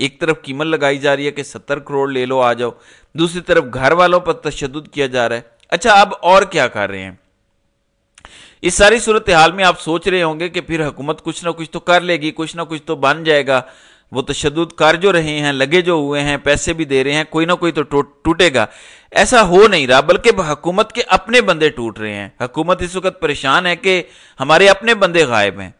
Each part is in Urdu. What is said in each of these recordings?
ایک طرف قیمت لگائی جا رہی ہے کہ 70 کروڑ لے لو آ جاؤ، دوسری طرف گھر والوں پر تشدد کیا جا رہا ہے۔ اچھا اب اور کیا کر رہے ہیں؟ اس ساری صورتحال میں آپ سوچ رہے ہوں گے کہ پھر حکومت کچھ نہ کچھ تو کر لے گی، کچھ نہ کچھ تو بن جائے گا، وہ تشدد کر جو رہے ہیں، لگے جو ہوئے ہیں، پیسے بھی دے رہے ہیں، کوئی نہ کوئی تو ٹوٹے گا۔ ایسا ہو نہیں رہا، بلکہ حکومت کے اپنے بندے ٹوٹ رہے ہیں۔ حکومت اس وقت پریشان ہے کہ ہمارے اپنے بندے غائب ہیں۔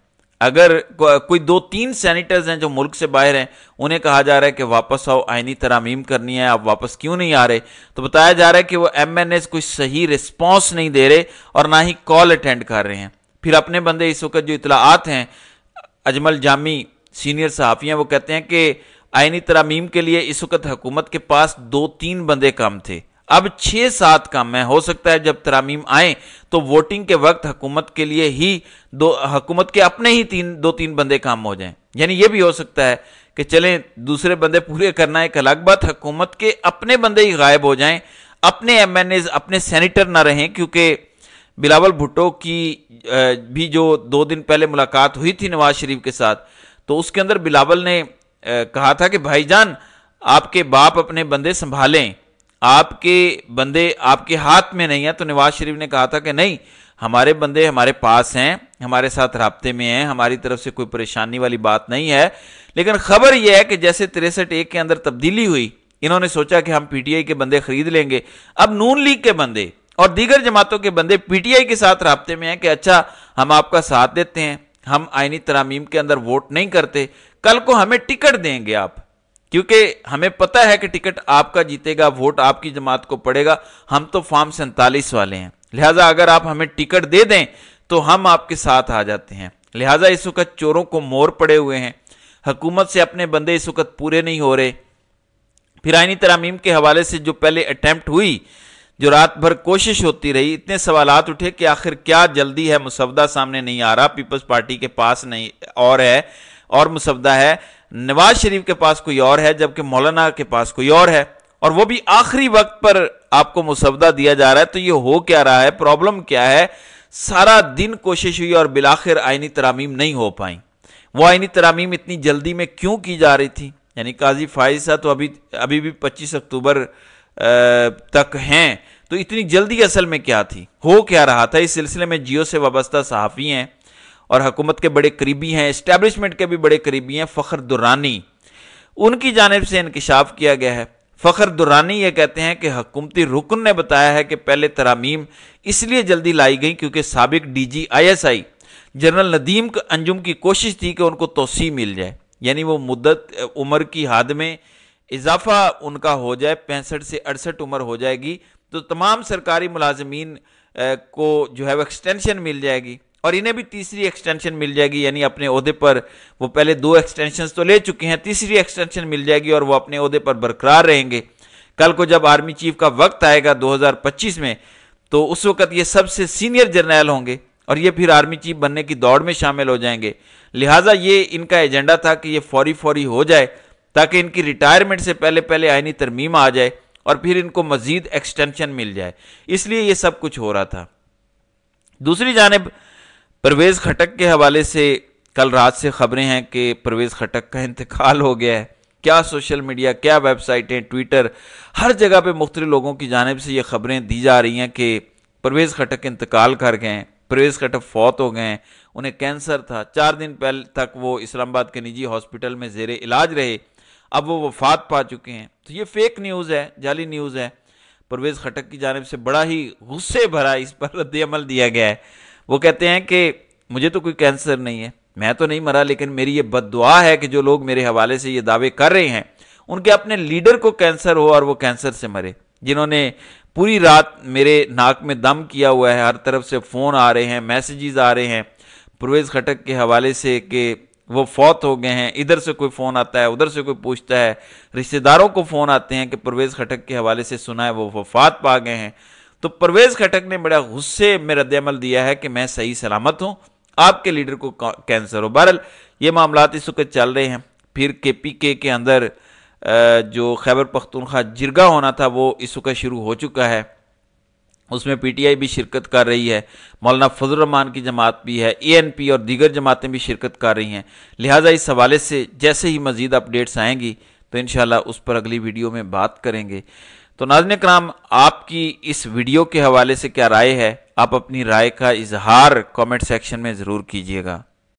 اگر کوئی 2-3 سینیٹرز ہیں جو ملک سے باہر ہیں، انہیں کہا جا رہا ہے کہ واپس آؤ، آئینی ترامیم کرنی ہے، آپ واپس کیوں نہیں آ رہے؟ تو بتایا جا رہا ہے کہ وہ ایم این ایز کوئی صحیح رسپانس نہیں دے رہے اور نہ ہی کال اٹینڈ کر رہے ہیں۔ پھر اپنے بندے اس وقت جو اطلاعات ہیں، اجمل جامی سینئر صحافی ہیں، وہ کہتے ہیں کہ آئینی ترامیم کے لیے اس وقت حکومت کے پاس 2-3 بندے کم تھے، اب 6-7 کم ہے۔ ہو سکتا ہے جب ترامیم آئیں تو ووٹنگ کے وقت حکومت کے لیے ہی حکومت کے اپنے ہی 2-3 بندے کم ہو جائیں، یعنی یہ بھی ہو سکتا ہے کہ چلیں دوسرے بندے پورے کرنا ایک الگ بات، حکومت کے اپنے بندے ہی غائب ہو جائیں، اپنے ایم این ایز اپنے سینیٹر نہ رہیں۔ کیونکہ بلاول بھٹو کی بھی جو 2 دن پہلے ملاقات ہوئی تھی نواز شریف کے ساتھ، تو اس کے اندر بلاول نے کہا تھا کہ بھائی جان آپ کے باپ اپنے بندے سنبھالیں، آپ کے بندے آپ کے ہاتھ میں نہیں ہیں۔ تو نواز شریف نے کہا تھا کہ نہیں، ہمارے بندے ہمارے پاس ہیں، ہمارے ساتھ رابطے میں ہیں، ہماری طرف سے کوئی پریشانی والی بات نہیں ہے۔ لیکن خبر یہ ہے کہ جیسے 63(1) کے اندر تبدیلی ہوئی، انہوں نے سوچا کہ ہم پی ٹی آئی کے بندے خرید لیں گے۔ اب نون لیگ کے بندے اور دیگر جماعتوں کے بندے پی ٹی آئی کے ساتھ رابطے میں ہیں کہ اچھا ہم آپ کا ساتھ دیتے ہیں، ہم آئینی ترامیم کے اندر ووٹ نہیں کرتے، کل کو ہمیں ٹکٹ دیں گے آپ، کیونکہ ہمیں پتہ ہے کہ ٹکٹ آپ کا جیتے گا، ووٹ آپ کی جماعت کو پڑے گا، ہم تو فارم 47 والے ہیں، لہٰذا اگر آپ ہمیں ٹکٹ دے دیں تو ہم آپ کے ساتھ آ جاتے ہیں۔ لہٰذا اس وقت چوروں کو مور پڑے ہوئے ہیں، حکومت سے اپنے بندے اس وقت پورے نہیں ہو رہے۔ پھر آئینی ترامیم کے حوالے سے جو پہلے اٹیمپٹ ہوئی، جو رات بھر کوشش ہوتی رہی، اتنے سوالات اٹھے کہ آخر کیا جلدی ہے، مسودہ سامنے نہیں آ رہا، پیپلز پارٹی کے پاس نہیں اور ہے اور مسودہ ہے، نواز شریف کے پاس کوئی اور ہے، جبکہ مولانا کے پاس کوئی اور ہے، اور وہ بھی آخری وقت پر آپ کو مسودہ دیا جا رہا ہے۔ تو یہ ہو کیا رہا ہے، پرابلم کیا ہے؟ سارا دن کوشش ہوئی اور بالآخر آئینی ترامیم نہیں ہو پائیں۔ وہ آئینی ترامیم اتنی جلدی میں کیوں کی جا رہی تھی؟ یعنی قاضی فائز صاحب تو ابھی بھی 25 اکتوبر تک ہیں، تو اتنی جلدی اصل میں کیا تھی، ہو کیا رہا تھا؟ اس سلسلے میں جیو سے وابستہ صحافی ہیں اور حکومت کے بڑے قریبی ہیں، اسٹیبلشمنٹ کے بھی بڑے قریبی ہیں، فخر درانی، ان کی جانب سے انکشاف کیا گیا ہے۔ فخر درانی یہ کہتے ہیں کہ حکومتی رکن نے بتایا ہے کہ پہلے ترامیم اس لیے جلدی لائی گئی کیونکہ سابق D G I S I general Nadeem Anjum کی کوشش تھی کہ ان کو توسیع مل جائے، یعنی وہ مدت عمر کی حد میں اضافہ ان کا ہو جائے، 65 سے 68 عمر ہو جائے گی تو تمام سرکاری ملازمین کو جو ہے وہ ایکسٹینشن مل جائے گی، اور انہیں بھی تیسری ایکسٹینشن مل جائے گی، یعنی اپنے عہدے پر وہ پہلے 2 ایکسٹینشنز تو لے چکے ہیں، تیسری ایکسٹینشن مل جائے گی اور وہ اپنے عہدے پر برقرار رہیں گے۔ کل کو جب آرمی چیف کا وقت آئے گا 2025 میں، تو اس وقت یہ سب سے سینئر جرنیل ہوں گے اور یہ پھر آرمی چیف بننے کی دوڑ میں شامل ہو جائیں گے۔ لہٰذا یہ ان کا ایجنڈا تھا کہ یہ فوری ہو جائے تاکہ ان کی ریٹائرمنٹ سے پہلے آئینی ترمیم آ جائے اور پھر ان کو مزید ایکسٹینشن مل جائے، اس لیے یہ سب کچھ ہو رہا تھا۔ دوسری جانب پرویز خٹک کے حوالے سے کل رات سے خبریں ہیں کہ پرویز خٹک کا انتقال ہو گیا ہے۔ کیا سوشل میڈیا، کیا ویب سائٹیں، ٹویٹر، ہر جگہ پہ مختلف لوگوں کی جانب سے یہ خبریں دی جا رہی ہیں کہ پرویز خٹک انتقال کر گئے ہیں، پرویز خٹک فوت ہو گئے ہیں، انہیں کینسر تھا، 4 دن پہلے تک وہ اسلام آباد کے نجی ہاسپٹل میں زیر علاج رہے، اب وہ وفات پا چکے ہیں۔ تو یہ فیک نیوز ہے، جعلی نیوز ہے۔ پرویز خٹک کی جانب سے بڑا ہی غصے بھرا اس پر رد عمل دیا گیا ہے۔ وہ کہتے ہیں کہ مجھے تو کوئی کینسر نہیں ہے، میں تو نہیں مرا، لیکن میری یہ بد دعا ہے کہ جو لوگ میرے حوالے سے یہ دعوے کر رہے ہیں ان کے اپنے لیڈر کو کینسر ہو اور وہ کینسر سے مرے، جنہوں نے پوری رات میرے ناک میں دم کیا ہوا ہے، ہر طرف سے فون آ رہے ہیں، میسیجز آ رہے ہیں پرویز خٹک کے حوالے سے کہ وہ فوت ہو گئے ہیں، ادھر سے کوئی فون آتا ہے، ادھر سے کوئی پوچھتا ہے، رشتہ داروں کو فون آتے ہیں کہ پرویز خٹک کے حوالے سے سنا ہے وہ وفات پا گئے ہیں۔ تو پرویز خٹک نے بڑا غصے میں رد عمل دیا ہے کہ میں صحیح سلامت ہوں، آپ کے لیڈر کو کینسر ہو۔ بہرحال یہ معاملات اس وقت چل رہے ہیں۔ پھر کے پی کے اندر جو خیبر پختونخوا جرگہ ہونا تھا وہ اس وقت شروع ہو چکا ہے، اس میں پی ٹی آئی بھی شرکت کر رہی ہے، مولانا فضل الرحمان کی جماعت بھی ہے، اے این پی اور دیگر جماعتیں بھی شرکت کر رہی ہیں۔ لہٰذا اس حوالے سے جیسے ہی مزید اپڈیٹس آئیں گی تو انشاءاللہ اس پر اگلی ویڈیو میں بات کریں گے۔ تو ناظرین کرام، آپ کی اس ویڈیو کے حوالے سے کیا رائے ہے؟ آپ اپنی رائے کا اظہار کامنٹ سیکشن میں ضرور کیجیے گا۔